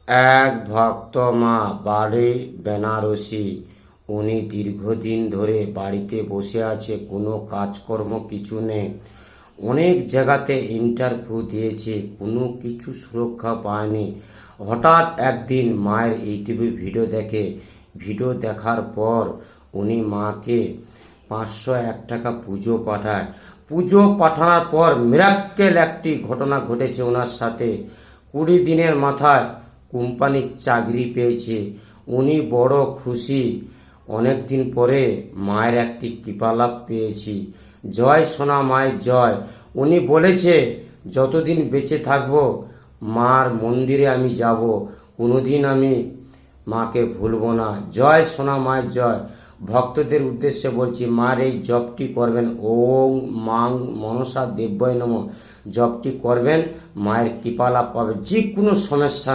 এক ভক্ত মা বাড়ি বেনারসি। উনি দীর্ঘদিন ধরে বাড়িতে বসে আছে, কোনো কাজকর্ম কিছু নেই। অনেক জায়গাতে ইন্টারভিউ দিয়েছে, কোনো কিছু সুরক্ষা পায়নি। হঠাৎ একদিন মায়ের ইউটিউবে ভিডিও দেখে। ভিডিও দেখার পর উনি মাকে 501 টাকা পুজো পাঠায়। পুজো পাঠানোর পর মিরাক্কেল একটি ঘটনা ঘটেছে ওনার সাথে। 20 দিনের মাথায় কোম্পানির চাকরি পেয়েছে। উনি বড় খুশি। অনেক দিন পরে মায়ের একটি কৃপালাভ পেয়েছি। জয় সোনা মায়ের জয়। উনি বলেছে যতদিন বেঁচে থাকবো মার মন্দিরে আমি যাব, কোনোদিন আমি মাকে ভুলবো না। জয় সোনা মায়ের জয়। ভক্তদের উদ্দেশ্যে বলছি, মার এই জপটি করবেন, ওং মাং মনসা দেব্যয় নমঃ। জপটি করবেন, মায়ের কৃপালাভ পাবে, যে কোনো সমস্যা